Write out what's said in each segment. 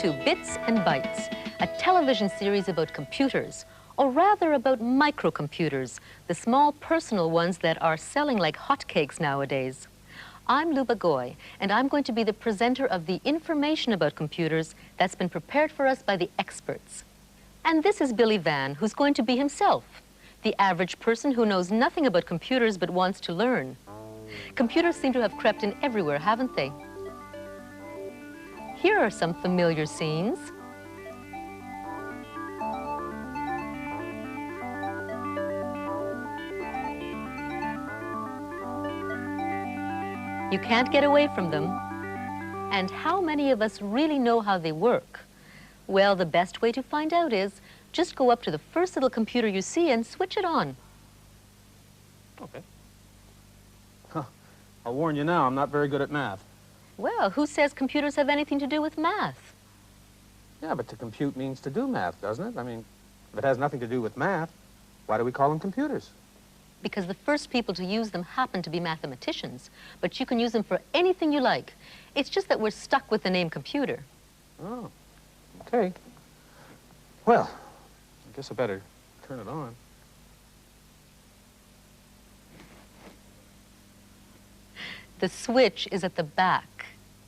to Bits and Bytes, a television series about computers, or rather about microcomputers, the small personal ones that are selling like hotcakes nowadays. I'm Luba Goy, and I'm going to be the presenter of the information about computers that's been prepared for us by the experts. And this is Billy Van, who's going to be himself, the average person who knows nothing about computers but wants to learn. Computers seem to have crept in everywhere, haven't they? Here are some familiar scenes. You can't get away from them. And how many of us really know how they work? Well, the best way to find out is just go up to the first little computer you see and switch it on. Okay. Huh. I'll warn you now, I'm not very good at math. Well, who says computers have anything to do with math? Yeah, but to compute means to do math, doesn't it? I mean, if it has nothing to do with math, why do we call them computers? Because the first people to use them happen to be mathematicians, but you can use them for anything you like. It's just that we're stuck with the name computer. Oh, okay. Well, I guess I better turn it on. The switch is at the back.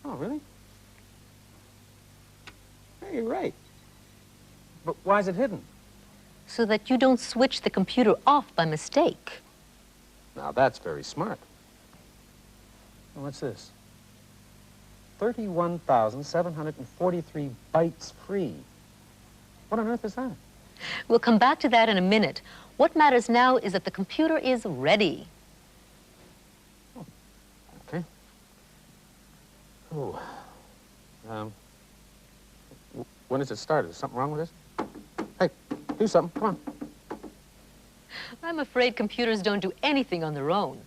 Oh, really? Hey, you're right. But why is it hidden? So that you don't switch the computer off by mistake. Now, that's very smart. Well, what's this? 31,743 bytes free. What on earth is that? We'll come back to that in a minute. What matters now is that the computer is ready. Oh, okay. Oh. When does it start? Is something wrong with this? Hey, do something. Come on. I'm afraid computers don't do anything on their own.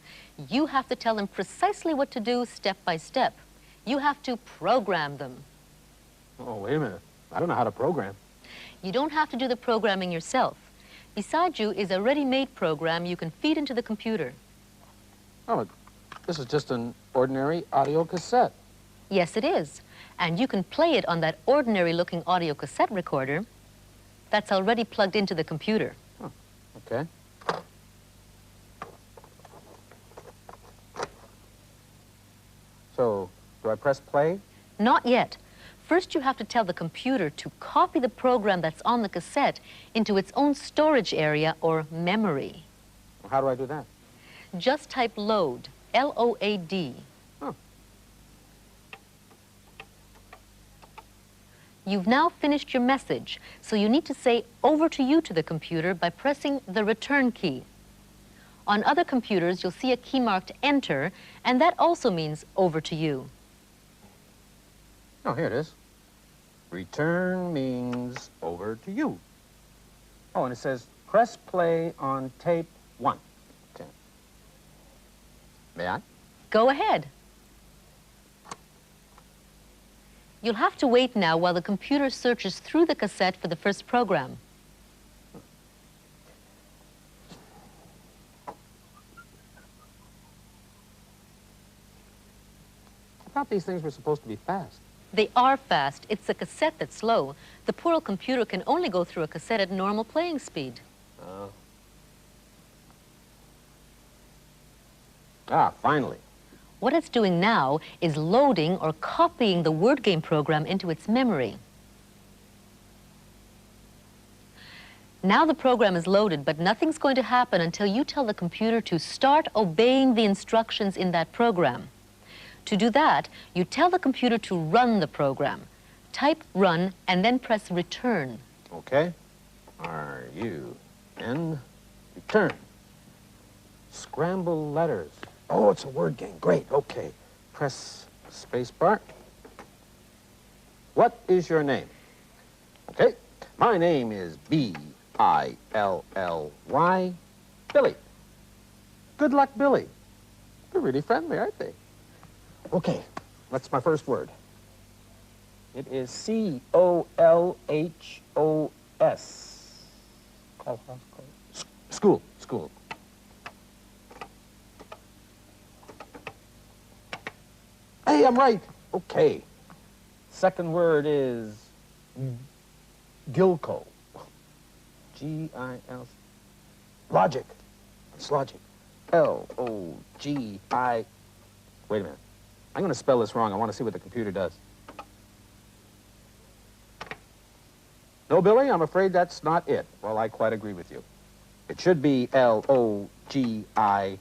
You have to tell them precisely what to do step by step. You have to program them. Oh, wait a minute. I don't know how to program. You don't have to do the programming yourself. Beside you is a ready-made program you can feed into the computer. Oh, this is just an ordinary audio cassette. Yes, it is. And you can play it on that ordinary-looking audio cassette recorder that's already plugged into the computer. Oh, okay. So, do I press play? Not yet. First, you have to tell the computer to copy the program that's on the cassette into its own storage area or memory. Well, how do I do that? Just type load, L-O-A-D. Oh. You've now finished your message, so you need to say over to you to the computer by pressing the return key. On other computers, you'll see a key marked enter, and that also means over to you. Oh, here it is. Return means over to you. Oh, and it says press play on tape 1. Okay. May I? Go ahead. You'll have to wait now while the computer searches through the cassette for the first program. I thought these things were supposed to be fast. They are fast. It's the cassette that's slow. The poor old computer can only go through a cassette at normal playing speed. Finally. What it's doing now is loading or copying the word game program into its memory. Now the program is loaded, but nothing's going to happen until you tell the computer to start obeying the instructions in that program. To do that, you tell the computer to run the program. Type run and then press return. Okay. R-U-N, return. Scramble letters. Oh, it's a word game. Great, okay. Press space bar. What is your name? Okay. My name is B-I-L-L-Y, Billy. Good luck, Billy. They're really friendly, aren't they? Okay, what's my first word? It is C-O-L-H-O-S. School, school. Hey, I'm right. Okay. Second word is Gilco. G-I-L. Logic. It's logic. L-O-G-I. Wait a minute. I'm going to spell this wrong. I want to see what the computer does. No, Billy, I'm afraid that's not it. Well, I quite agree with you. It should be L-O-G-I.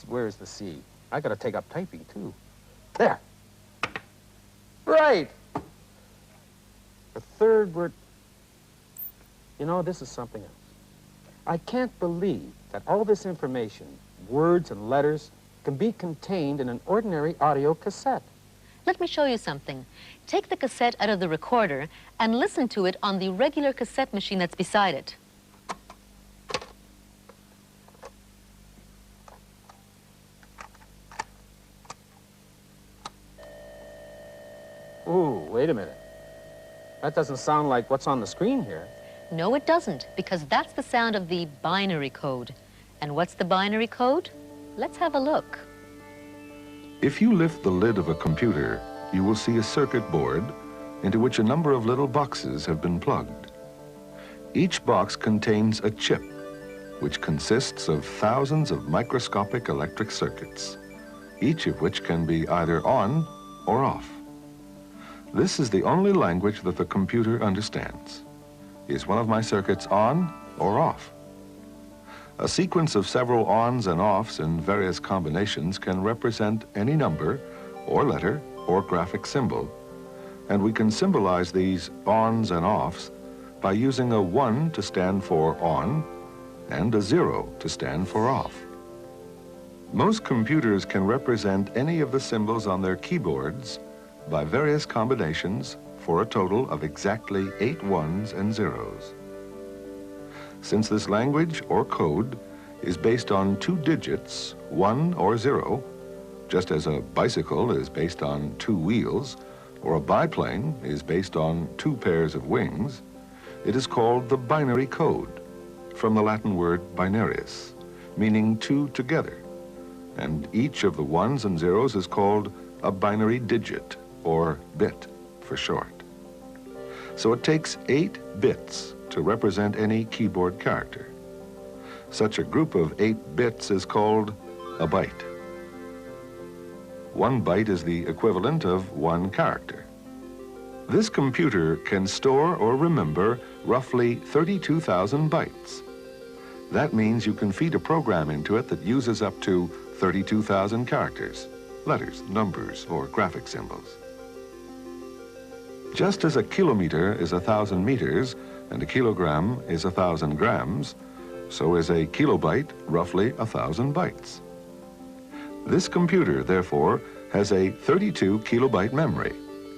Where's the C? I got to take up typing, too. There. Right. The third word. You know, this is something else. I can't believe that all this information, words and letters, can be contained in an ordinary audio cassette. Let me show you something. Take the cassette out of the recorder and listen to it on the regular cassette machine that's beside it. Ooh, wait a minute. That doesn't sound like what's on the screen here. No, it doesn't, because that's the sound of the binary code. And what's the binary code? Let's have a look. If you lift the lid of a computer, you will see a circuit board into which a number of little boxes have been plugged. Each box contains a chip, which consists of thousands of microscopic electric circuits, each of which can be either on or off. This is the only language that the computer understands. Is one of my circuits on or off? A sequence of several ons and offs in various combinations can represent any number or letter or graphic symbol, and we can symbolize these ons and offs by using a 1 to stand for on and a 0 to stand for off. Most computers can represent any of the symbols on their keyboards by various combinations for a total of exactly 8 ones and zeros. Since this language or code is based on 2 digits, 1 or 0, just as a bicycle is based on 2 wheels, or a biplane is based on 2 pairs of wings, it is called the binary code, from the Latin word binarius, meaning 2 together. And each of the ones and zeros is called a binary digit, or bit for short. So it takes 8 bits to represent any keyboard character. Such a group of 8 bits is called a byte. 1 byte is the equivalent of 1 character. This computer can store or remember roughly 32,000 bytes. That means you can feed a program into it that uses up to 32,000 characters, letters, numbers, or graphic symbols. Just as a kilometer is 1,000 meters and a kilogram is 1,000 grams, so is a kilobyte roughly 1,000 bytes. This computer, therefore, has a 32 kilobyte memory,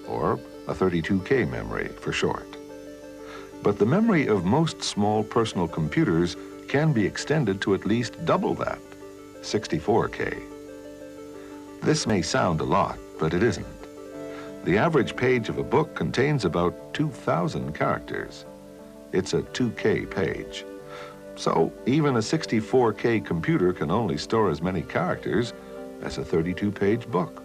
or a 32K memory for short. But the memory of most small personal computers can be extended to at least double that, 64K. This may sound a lot, but it isn't. The average page of a book contains about 2,000 characters. It's a 2K page. So even a 64K computer can only store as many characters as a 32-page book.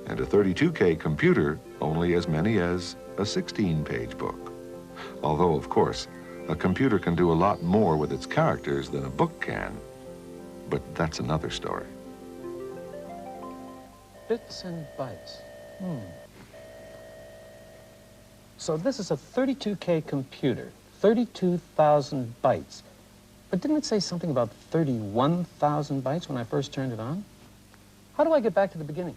And a 32K computer only as many as a 16-page book. Although, of course, a computer can do a lot more with its characters than a book can. But that's another story. Bits and bytes. So this is a 32K computer, 32,000 bytes. But didn't it say something about 31,000 bytes when I first turned it on? How do I get back to the beginning?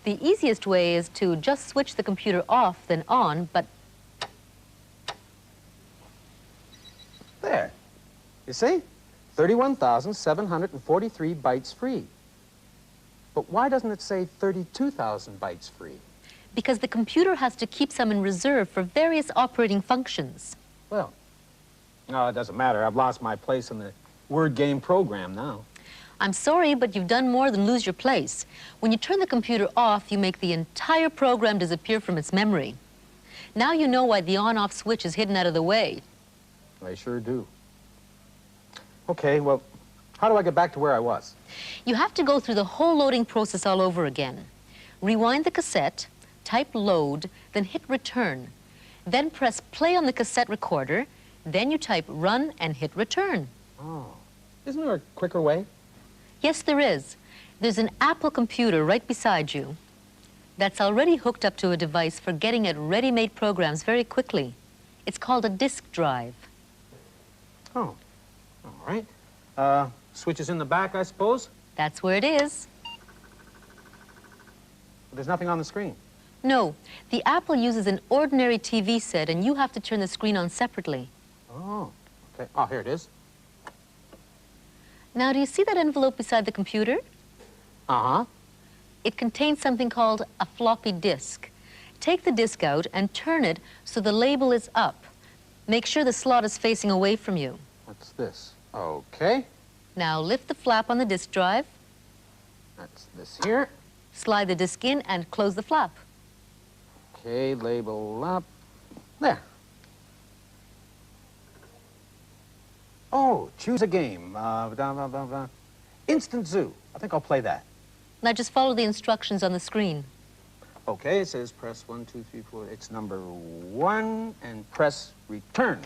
The easiest way is to just switch the computer off, then on, but There. You see? 31,743 bytes free. But why doesn't it say 32,000 bytes free? because the computer has to keep some in reserve for various operating functions. Well, no, it doesn't matter. I've lost my place in the word game program now. I'm sorry, but you've done more than lose your place. When you turn the computer off, you make the entire program disappear from its memory. Now you know why the on-off switch is hidden out of the way. I sure do. Okay, well, how do I get back to where I was? You have to go through the whole loading process all over again. Rewind the cassette, type load, then hit return. Then press play on the cassette recorder, then you type run and hit return. Oh, isn't there a quicker way? Yes, there is. There's an Apple computer right beside you that's already hooked up to a device for getting at ready-made programs very quickly. It's called a disk drive. Oh, all right. Switch is in the back, I suppose? That's where it is. There's nothing on the screen. No, the Apple uses an ordinary TV set, and you have to turn the screen on separately. Oh, okay. Oh, here it is. Now, do you see that envelope beside the computer? Uh-huh. It contains something called a floppy disk. Take the disk out and turn it so the label is up. Make sure the slot is facing away from you. What's this? Okay. Now, lift the flap on the disk drive, That's this here. slide the disk in, and close the flap. Okay, label up. There. Oh, choose a game. Instant Zoo. I think I'll play that. Now, just follow the instructions on the screen. Okay, it says press 1, 2, 3, 4. It's number 1, and press return.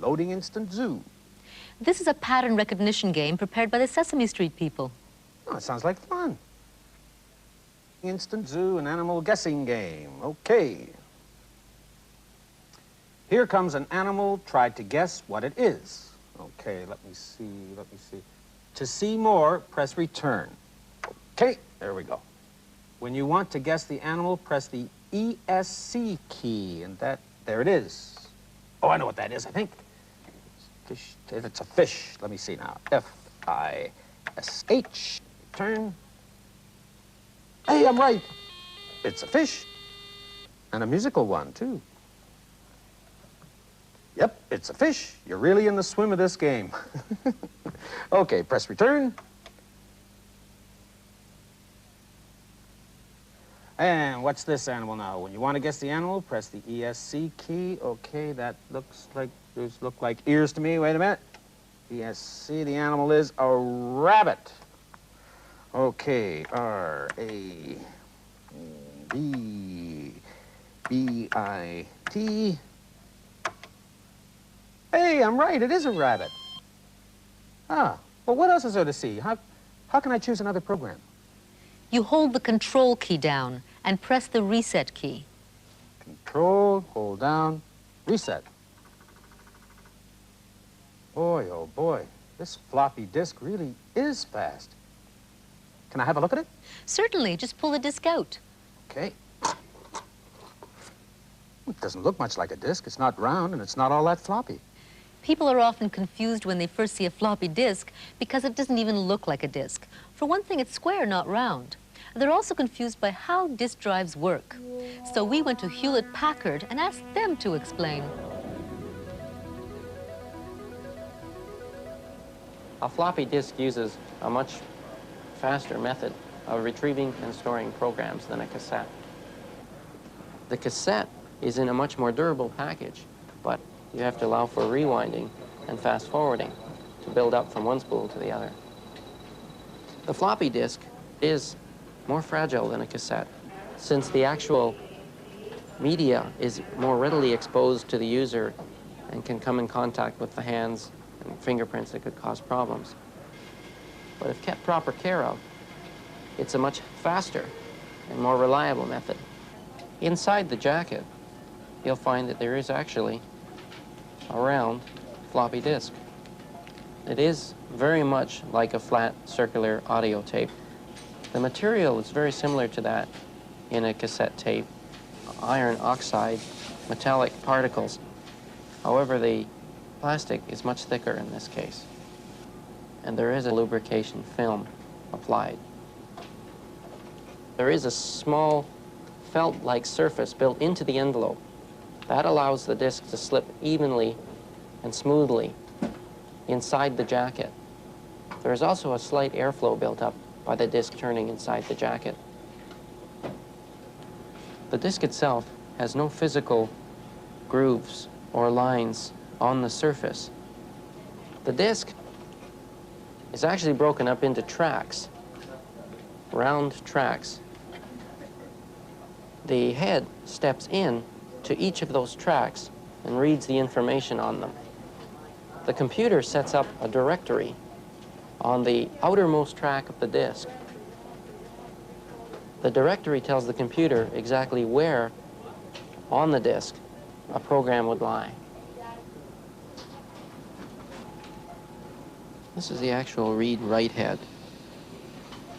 Loading Instant Zoo. This is a pattern recognition game prepared by the Sesame Street people. Oh, it sounds like fun. Instant Zoo, an animal guessing game. Okay. Here comes an animal. Try to guess what it is. Okay, let me see. To see more, press return. Okay, there we go. When you want to guess the animal, press the ESC key, and there it is. Oh, I know what that is, I think. Fish, it's a fish. Let me see now. F-I-S-H. Turn. Hey, I'm right. It's a fish. And a musical one, too. Yep, it's a fish. You're really in the swim of this game. Okay, press return. And what's this animal now? When you want to guess the animal, press the ESC key. Okay, that looks like, those look like ears to me. Wait a minute. ESC, the animal is a rabbit. Okay, R-A-B-B-I-T. Hey, I'm right, it is a rabbit. Ah, well, what else is there to see? How can I choose another program? You hold the control key down and press the reset key. Control, hold down, reset. Boy, oh boy, this floppy disk really is fast. Can I have a look at it? Certainly, just pull the disk out. Okay. It doesn't look much like a disk. It's not round, and it's not all that floppy. People are often confused when they first see a floppy disk because it doesn't even look like a disk. For one thing, it's square, not round. They're also confused by how disk drives work. So we went to Hewlett-Packard and asked them to explain. A floppy disk uses a much faster method of retrieving and storing programs than a cassette. The cassette is in a much more durable package, but you have to allow for rewinding and fast forwarding to build up from one spool to the other. The floppy disk is more fragile than a cassette, since the actual media is more readily exposed to the user and can come in contact with the hands and fingerprints that could cause problems. But if kept proper care of, it's a much faster and more reliable method. Inside the jacket, you'll find that there is actually a round floppy disk. It is very much like a flat circular audio tape. The material is very similar to that in a cassette tape, iron oxide, metallic particles. However, the plastic is much thicker in this case, and there is a lubrication film applied. There is a small felt-like surface built into the envelope. That allows the disc to slip evenly and smoothly inside the jacket. There is also a slight airflow built up by the disc turning inside the jacket. The disc itself has no physical grooves or lines on the surface. The disc is actually broken up into tracks, round tracks. The head steps in to each of those tracks and reads the information on them. The computer sets up a directory on the outermost track of the disk. The directory tells the computer exactly where on the disk a program would lie. This is the actual read-write head.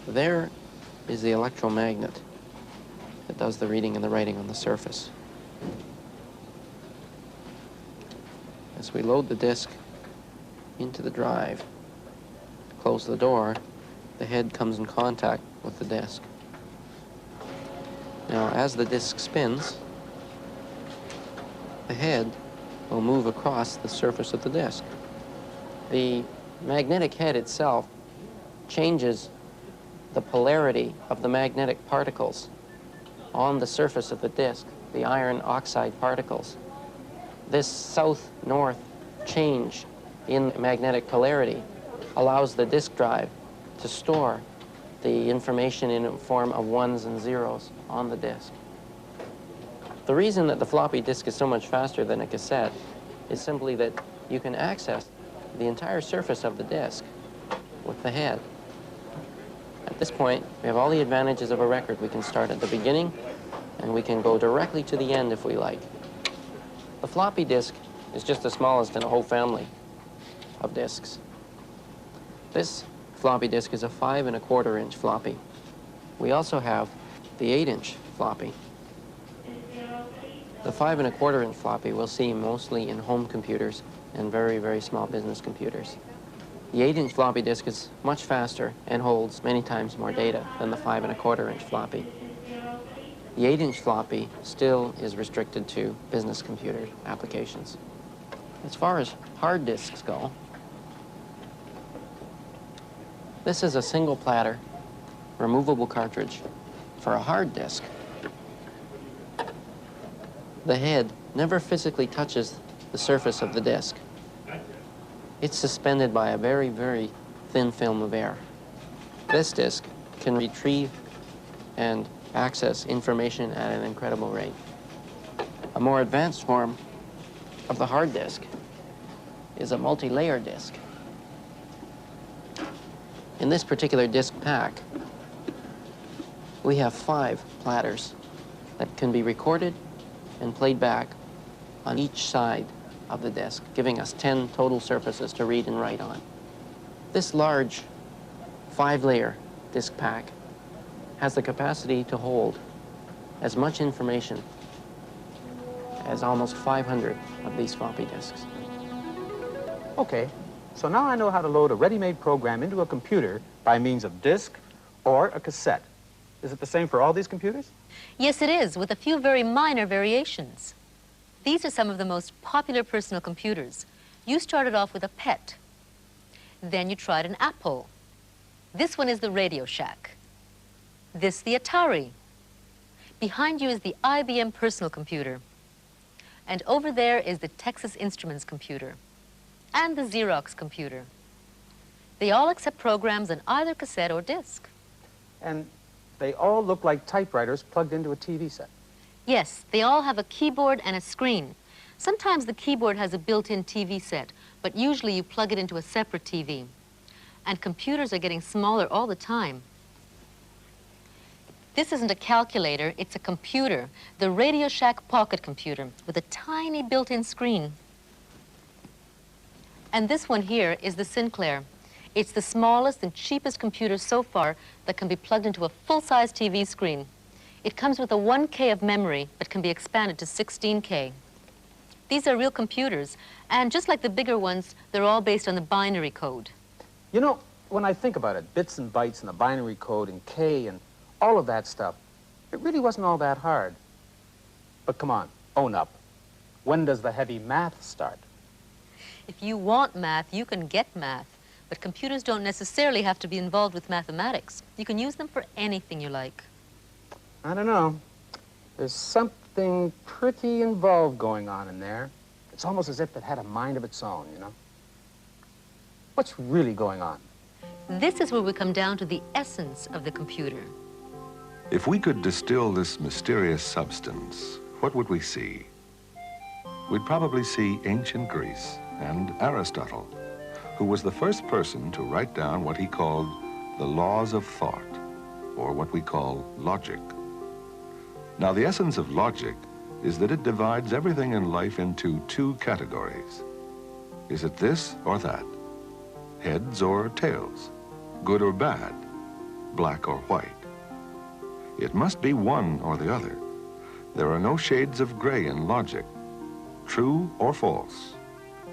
There is the electromagnet that does the reading and the writing on the surface. As we load the disk into the drive, close the door, the head comes in contact with the disk. Now, as the disk spins, the head will move across the surface of the disk. The magnetic head itself changes the polarity of the magnetic particles on the surface of the disk, the iron oxide particles. This south-north change in magnetic polarity allows the disk drive to store the information in a form of ones and zeros on the disk. The reason that the floppy disk is so much faster than a cassette is simply that you can access the entire surface of the disk with the head. At this point, we have all the advantages of a record. We can start at the beginning, and we can go directly to the end if we like. The floppy disk is just the smallest in a whole family of disks. This floppy disk is a 5 1/4 inch floppy. We also have the 8-inch floppy. The 5 1/4 inch floppy we'll see mostly in home computers and very, very small business computers. The 8-inch floppy disk is much faster and holds many times more data than the 5 1/4 inch floppy. The 8-inch floppy still is restricted to business computer applications. As far as hard disks go, this is a single platter, removable cartridge for a hard disk. The head never physically touches the surface of the disk. It's suspended by a very, very thin film of air. This disk can retrieve and access information at an incredible rate. A more advanced form of the hard disk is a multi-layer disk. In this particular disk pack, we have 5 platters that can be recorded and played back on each side of the disk, giving us 10 total surfaces to read and write on. This large 5-layer disk pack has the capacity to hold as much information as almost 500 of these floppy disks. Okay, so now I know how to load a ready-made program into a computer by means of disk or a cassette. Is it the same for all these computers? Yes, it is, with a few very minor variations. These are some of the most popular personal computers. You started off with a PET. Then you tried an Apple. This one is the Radio Shack. This, the Atari. Behind you is the IBM personal computer. And over there is the Texas Instruments computer. And the Xerox computer. They all accept programs on either cassette or disc. And they all look like typewriters plugged into a TV set. Yes, they all have a keyboard and a screen. Sometimes the keyboard has a built-in TV set, but usually you plug it into a separate TV. And computers are getting smaller all the time. This isn't a calculator, it's a computer, the Radio Shack pocket computer with a tiny built-in screen. And this one here is the Sinclair. It's the smallest and cheapest computer so far that can be plugged into a full-size TV screen. It comes with a 1K of memory but can be expanded to 16K. These are real computers, and just like the bigger ones, they're all based on the binary code. You know, when I think about it, bits and bytes and the binary code and K and all of that stuff, it really wasn't all that hard. But come on, own up. When does the heavy math start? If you want math, you can get math. But computers don't necessarily have to be involved with mathematics. You can use them for anything you like. I don't know. There's something pretty involved going on in there. It's almost as if it had a mind of its own, you know? What's really going on? This is where we come down to the essence of the computer. If we could distill this mysterious substance, what would we see? We'd probably see ancient Greece and Aristotle, who was the first person to write down what he called the laws of thought, or what we call logic. Now, the essence of logic is that it divides everything in life into two categories. Is it this or that? Heads or tails? Good or bad? Black or white? It must be one or the other. There are no shades of gray in logic. True or false?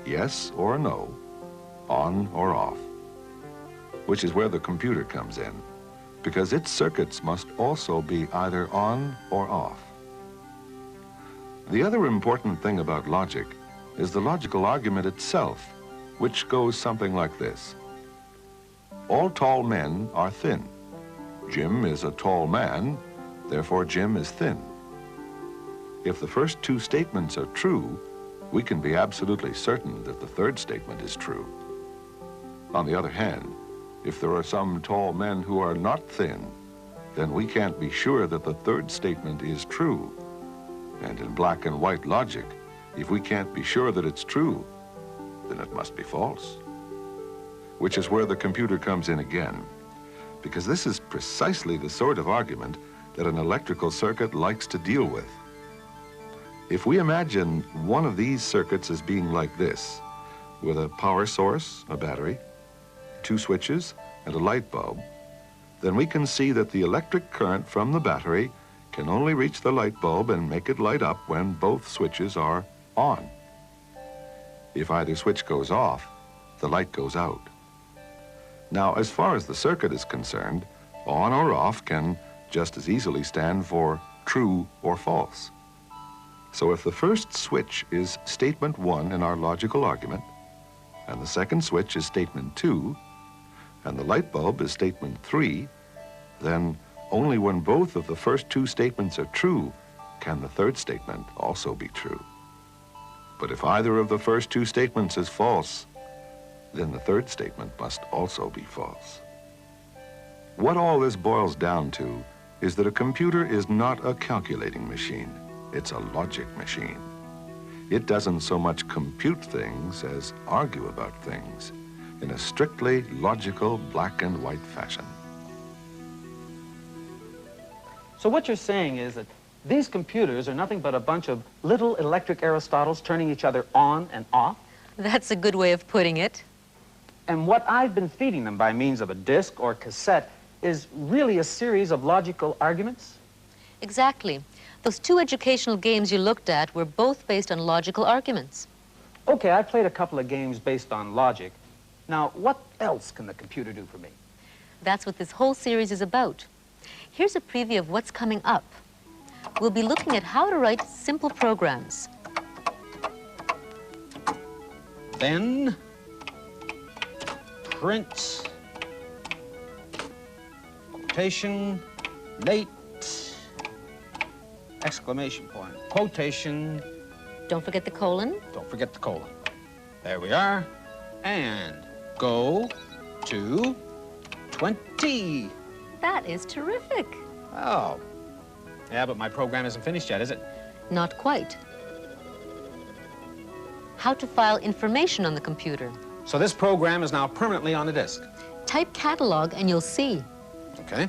Yes or no? On or off? Which is where the computer comes in, because its circuits must also be either on or off. The other important thing about logic is the logical argument itself, which goes something like this. All tall men are thin. Jim is a tall man, therefore Jim is thin. If the first two statements are true, we can be absolutely certain that the third statement is true. On the other hand, if there are some tall men who are not thin, then we can't be sure that the third statement is true. And in black and white logic, if we can't be sure that it's true, then it must be false. Which is where the computer comes in again, because this is precisely the sort of argument that an electrical circuit likes to deal with. If we imagine one of these circuits as being like this, with a power source, a battery, two switches, and a light bulb, then we can see that the electric current from the battery can only reach the light bulb and make it light up when both switches are on. If either switch goes off, the light goes out. Now, as far as the circuit is concerned, on or off can just as easily stand for true or false. So if the first switch is statement 1 in our logical argument, and the second switch is statement 2, and the light bulb is statement 3, then only when both of the first two statements are true can the third statement also be true. But if either of the first two statements is false, then the third statement must also be false. What all this boils down to is that a computer is not a calculating machine. It's a logic machine. It doesn't so much compute things as argue about things in a strictly logical black and white fashion. So what you're saying is that these computers are nothing but a bunch of little electric Aristotles turning each other on and off? That's a good way of putting it. And what I've been feeding them by means of a disc or cassette is really a series of logical arguments? Exactly. Those two educational games you looked at were both based on logical arguments. Okay, I played a couple of games based on logic. Now, what else can the computer do for me? That's what this whole series is about. Here's a preview of what's coming up. We'll be looking at how to write simple programs. Then, print, quotation, late, exclamation point, quotation. Don't forget the colon. Don't forget the colon. There we are. And go to 20. That is terrific. Oh. Yeah, but my program isn't finished yet, is it? Not quite. How to file information on the computer. So this program is now permanently on the disk. Type catalog and you'll see. Okay.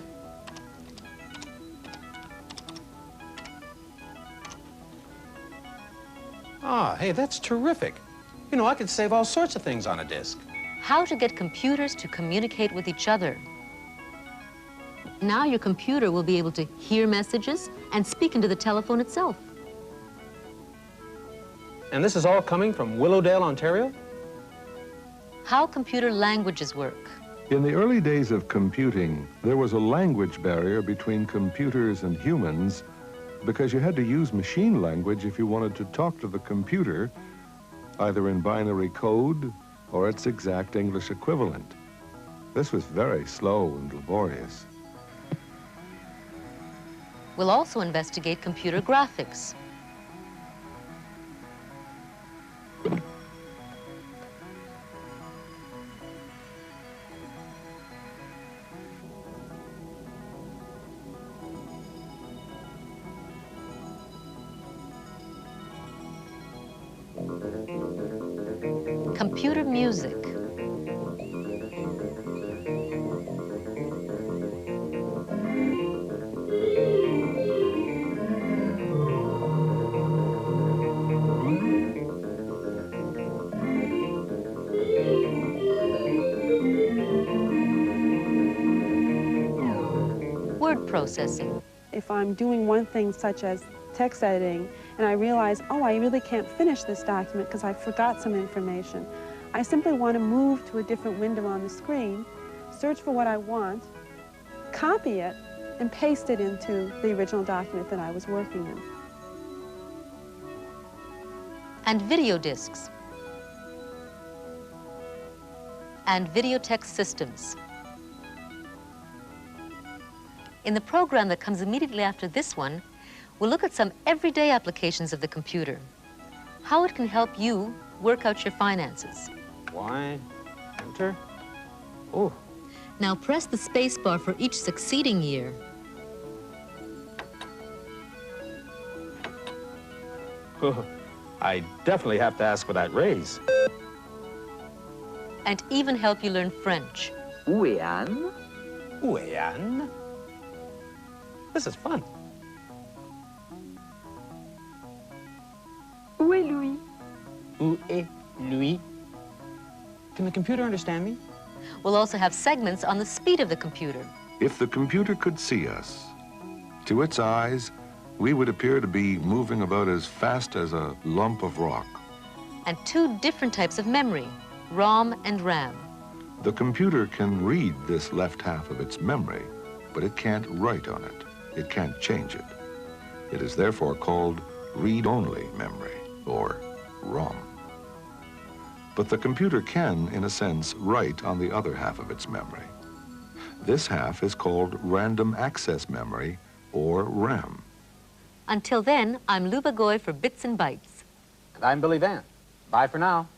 Ah, hey, that's terrific. You know, I could save all sorts of things on a disk. How to get computers to communicate with each other. Now your computer will be able to hear messages and speak into the telephone itself. And this is all coming from Willowdale, Ontario? How computer languages work. In the early days of computing, there was a language barrier between computers and humans because you had to use machine language if you wanted to talk to the computer, either in binary code or its exact English equivalent. This was very slow and laborious. We'll also investigate computer graphics. Computer music. Word processing. If I'm doing one thing such as text editing and I realize, oh, I really can't finish this document because I forgot some information, I simply want to move to a different window on the screen, search for what I want, copy it, and paste it into the original document that I was working in. And video discs. And videotex systems. In the program that comes immediately after this one, we'll look at some everyday applications of the computer. How it can help you work out your finances. Why? Enter. Oh. Now press the space bar for each succeeding year. I definitely have to ask for that raise. And even help you learn French. Où est Anne? Où est Anne? This is fun. Où est Louis? Où est Louis? Can the computer understand me? We'll also have segments on the speed of the computer. If the computer could see us, to its eyes, we would appear to be moving about as fast as a lump of rock. And two different types of memory, ROM and RAM. The computer can read this left half of its memory, but it can't write on it. It can't change it. It is therefore called read-only memory, or ROM. But the computer can, in a sense, write on the other half of its memory. This half is called random access memory, or RAM. Until then, I'm Luba Goy for Bits and Bytes. And I'm Billy Van. Bye for now.